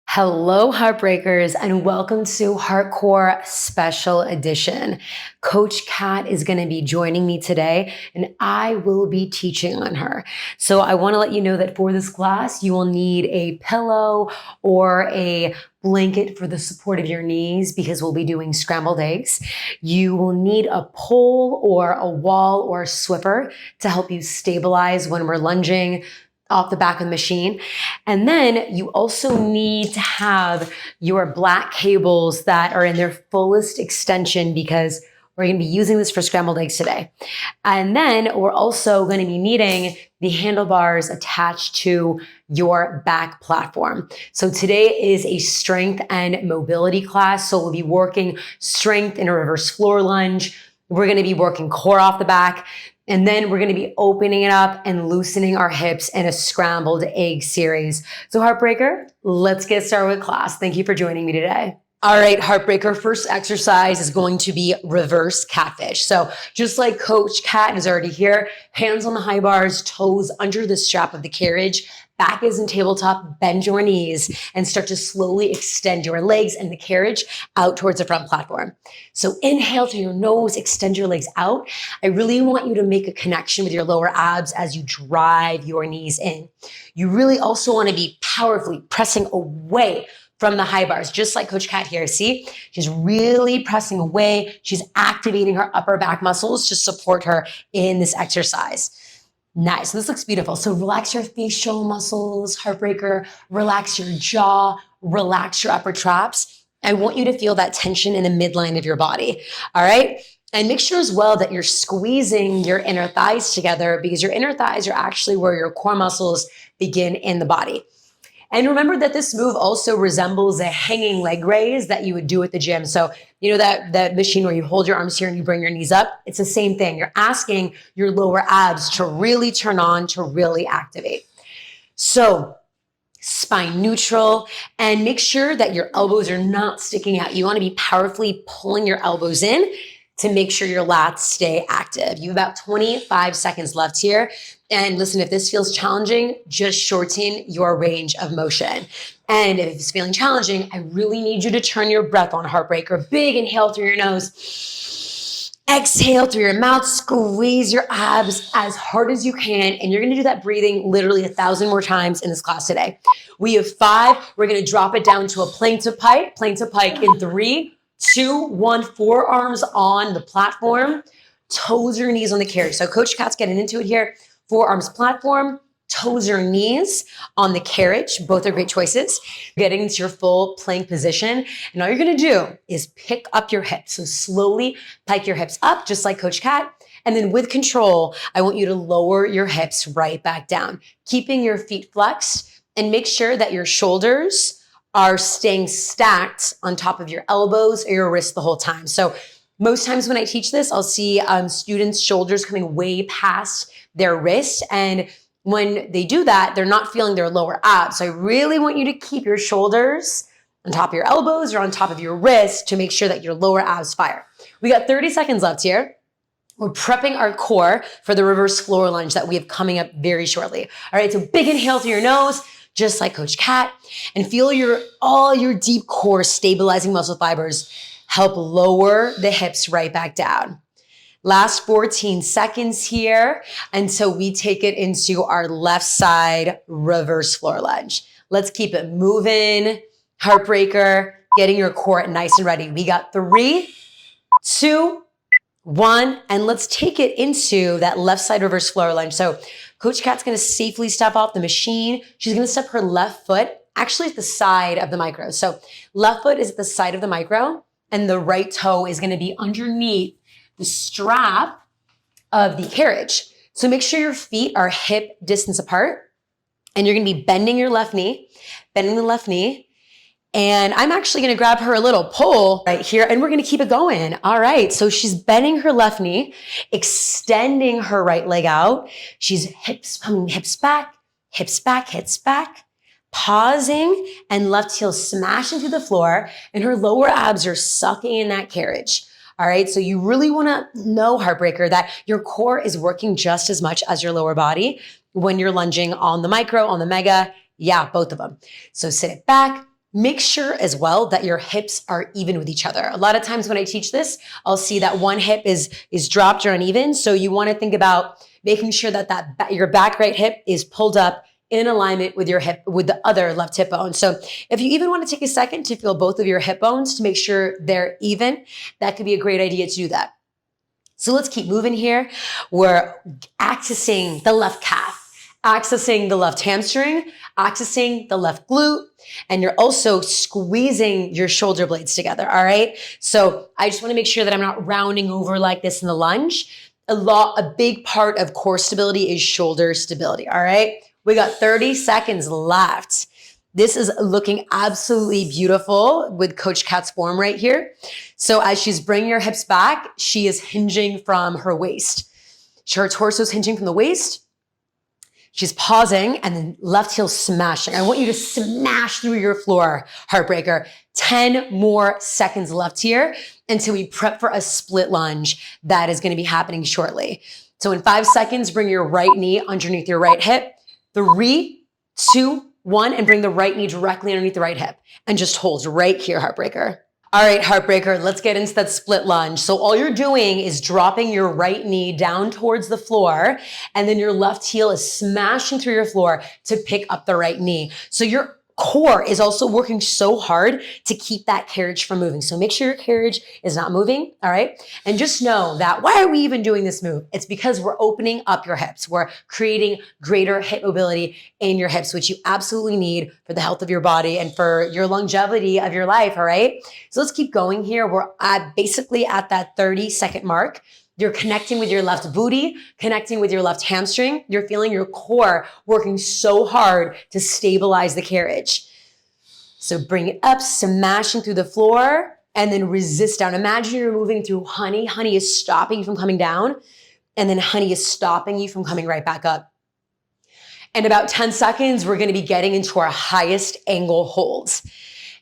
Hello, Heartbreakers, and welcome to HEARTCORE Special Edition. Coach Kat is going to be joining me today, and I will be teaching on her. So I want to let you know that for this class, you will need a pillow or a blanket for the support of your knees because we'll be doing scrambled eggs. You will need a pole or a wall or a swiffer to help you stabilize when we're lunging off the back of the machine. And then you also need to have your black cables that are in their fullest extension because we're going to be using this for scrambled eggs today. And then we're also going to be needing the handlebars attached to your back platform. So today is a strength and mobility class. So we'll be working strength in a reverse floor lunge. We're going to be working core off the back. And then we're going to be opening it up and loosening our hips in a scrambled egg series. So Heartbreaker, let's get started with class. Thank you for joining me today. All right, Heartbreaker, first exercise is going to be reverse catfish. So just like Coach Kat is already here, hands on the high bars, toes under the strap of the carriage, back is in tabletop, bend your knees and start to slowly extend your legs and the carriage out towards the front platform. So inhale through your nose, extend your legs out. I really want you to make a connection with your lower abs as you drive your knees in. You really also want to be powerfully pressing away from the high bars, just like Coach Kat here. See, she's really pressing away. She's activating her upper back muscles to support her in this exercise. Nice. This looks beautiful. So relax your facial muscles, Heartbreaker. Relax your jaw. Relax your upper traps. I want you to feel that tension in the midline of your body. All right. And make sure as well that you're squeezing your inner thighs together because your inner thighs are actually where your core muscles begin in the body. And remember that this move also resembles a hanging leg raise that you would do at the gym. So, you know, that machine where you hold your arms here and you bring your knees up, it's the same thing. You're asking your lower abs to really turn on, to really activate. So spine neutral and make sure that your elbows are not sticking out. You want to be powerfully pulling your elbows in to make sure your lats stay active. You have about 25 seconds left here. And listen, if this feels challenging, just shorten your range of motion. And if it's feeling challenging, I really need you to turn your breath on, Heartbreaker. Big inhale through your nose. Exhale through your mouth. Squeeze your abs as hard as you can. And you're going to do that breathing literally 1,000 more times in this class today. We have 5. We're going to drop it down to a plank to pike. Plank to pike in 3, 2, 1, forearms on the platform, toes or knees on the carriage. So Coach Kat's getting into it here. Forearms platform, toes or knees on the carriage. Both are great choices. Getting into your full plank position. And all you're going to do is pick up your hips. So slowly pike your hips up, just like Coach Kat. And then with control, I want you to lower your hips right back down, keeping your feet flexed and make sure that your shoulders are staying stacked on top of your elbows or your wrists the whole time. So most times when I teach this, I'll see students' shoulders coming way past their wrist. And when they do that, they're not feeling their lower abs. So I really want you to keep your shoulders on top of your elbows or on top of your wrists to make sure that your lower abs fire. We got 30 seconds left here. We're prepping our core for the reverse floor lunge that we have coming up very shortly. All right, so big inhale through your nose, just like Coach Kat, and feel all your deep core stabilizing muscle fibers help lower the hips right back down. Last 14 seconds here until we take it into our left side reverse floor lunge. Let's keep it moving. Heartbreaker, getting your core nice and ready. We got 3, 2, 1, and let's take it into that left side reverse floor lunge. So Coach Kat's going to safely step off the machine. She's going to step her left foot actually at the side of the micro. So left foot is at the side of the micro and the right toe is going to be underneath the strap of the carriage. So make sure your feet are hip distance apart and you're going to be bending your left knee, bending the left knee. And I'm actually going to grab her a little pole right here and we're going to keep it going. All right. So she's bending her left knee, extending her right leg out. She's hips back, hips back, hips back, pausing and left heel smashing through the floor and her lower abs are sucking in that carriage. All right. So you really want to know, Heartbreaker, that your core is working just as much as your lower body when you're lunging on the micro, on the mega. Yeah, both of them. So sit it back, Make sure as well that your hips are even with each other. A lot of times when I teach this, I'll see that one hip is dropped or uneven. So you want to think about making sure that your back right hip is pulled up in alignment with your hip, with the other left hip bone. So if you even want to take a second to feel both of your hip bones to make sure they're even, that could be a great idea to do that. So let's keep moving here. We're accessing the left calf, accessing the left hamstring, accessing the left glute, and you're also squeezing your shoulder blades together, all right? So I just want to make sure that I'm not rounding over like this in the lunge. A big part of core stability is shoulder stability, all right? We got 30 seconds left. This is looking absolutely beautiful with Coach Kat's form right here. So as she's bringing her hips back, she is hinging from her waist. Her torso is hinging from the waist. She's pausing and then left heel smashing. I want you to smash through your floor, Heartbreaker. 10 more seconds left here until we prep for a split lunge that is going to be happening shortly. So in 5 seconds, bring your right knee underneath your right hip. 3, 2, 1, and bring the right knee directly underneath the right hip and just hold right here, Heartbreaker. All right, Heartbreaker, let's get into that split lunge. So all you're doing is dropping your right knee down towards the floor, and then your left heel is smashing through your floor to pick up the right knee. So your core is also working so hard to keep that carriage from moving. So make sure your carriage is not moving, all right? And just know that why are we even doing this move? It's because we're opening up your hips. We're creating greater hip mobility in your hips, which you absolutely need for the health of your body and for your longevity of your life, all right? So let's keep going here. We're basically at that 30-second mark. You're connecting with your left booty, connecting with your left hamstring. You're feeling your core working so hard to stabilize the carriage. So bring it up, smashing through the floor, and then resist down. Imagine you're moving through honey. Honey is stopping you from coming down, and then honey is stopping you from coming right back up. In about 10 seconds, we're going to be getting into our highest angle holds.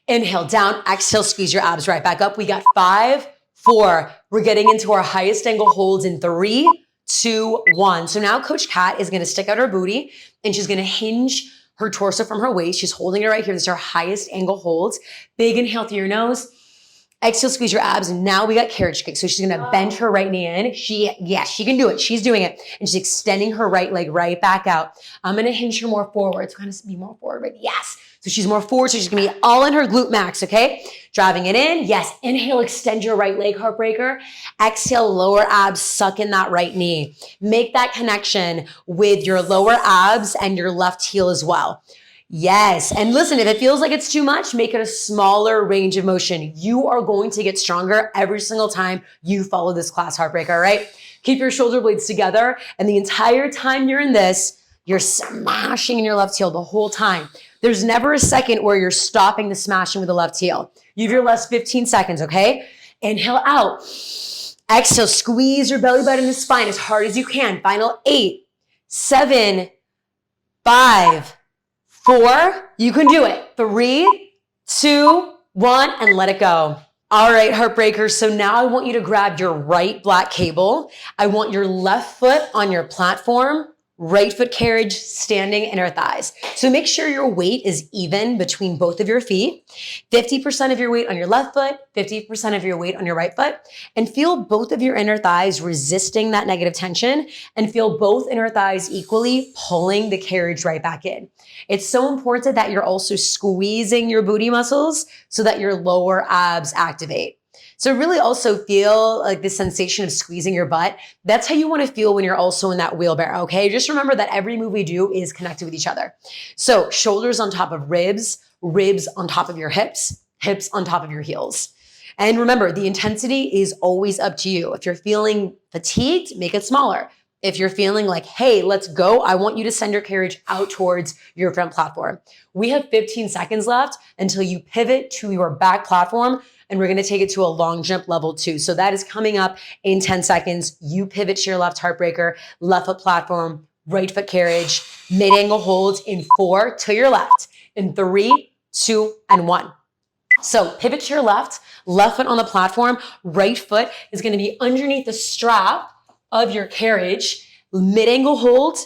Inhale down, exhale, squeeze your abs right back up. We got 5, 4. We're getting into our highest angle holds in 3, 2, 1. So now Coach Kat is going to stick out her booty and she's going to hinge her torso from her waist. She's holding it right here. This is our highest angle holds. Big inhale through your nose. Exhale, squeeze your abs. And now we got carriage kick. So she's going to bend her right knee in. She can do it. She's doing it. And she's extending her right leg right back out. I'm going to hinge her more forward. So kind of be more forward, right? Yes. So she's more forward. So she's going to be all in her glute max. Okay. Driving it in. Yes. Inhale, extend your right leg, Heartbreaker. Exhale, lower abs, suck in that right knee. Make that connection with your lower abs and your left heel as well. Yes. And listen, if it feels like it's too much, make it a smaller range of motion. You are going to get stronger every single time you follow this class, Heartbreaker, right? Keep your shoulder blades together. And the entire time you're in this, you're smashing in your left heel the whole time. There's never a second where you're stopping the smashing with the left heel. You have your last 15 seconds, okay? Inhale out. Exhale, squeeze your belly button and the spine as hard as you can. Final 8, 7, 5, 4, you can do it. 3, 2, 1, and let it go. All right, Heartbreakers. So now I want you to grab your right black cable. I want your left foot on your platform, right foot carriage, standing inner thighs. So make sure your weight is even between both of your feet. 50% of your weight on your left foot, 50% of your weight on your right foot, and feel both of your inner thighs resisting that negative tension and feel both inner thighs equally pulling the carriage right back in. It's so important that you're also squeezing your booty muscles so that your lower abs activate. So really also feel like this sensation of squeezing your butt. That's how you want to feel when you're also in that wheelbarrow, okay? Just remember that every move we do is connected with each other. So shoulders on top of ribs, ribs on top of your hips, hips on top of your heels. And remember, the intensity is always up to you. If you're feeling fatigued, make it smaller. If you're feeling like, hey, let's go, I want you to send your carriage out towards your front platform. We have 15 seconds left until you pivot to your back platform, and we're going to take it to a long jump level 2. So that is coming up in 10 seconds. You pivot to your left, Heartbreaker, left foot platform, right foot carriage, mid-angle holds in 4 to your left, in 3, 2, and 1. So pivot to your left, left foot on the platform, right foot is going to be underneath the strap of your carriage, mid-angle hold,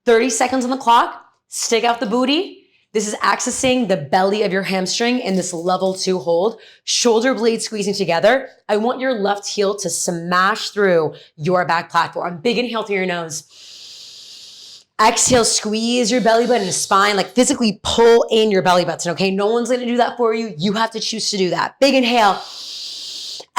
30 seconds on the clock, stick out the booty, This is accessing the belly of your hamstring in this level 2 hold. Shoulder blades squeezing together. I want your left heel to smash through your back platform. Big inhale through your nose. Exhale, squeeze your belly button and spine, like physically pull in your belly button, okay? No one's gonna do that for you. You have to choose to do that. Big inhale.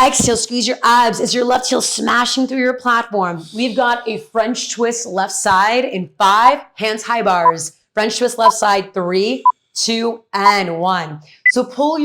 Exhale, squeeze your abs. Is your left heel smashing through your platform? We've got a French twist left side in 5, hands high bars. French twist left side, 3, 2, and 1. So pull your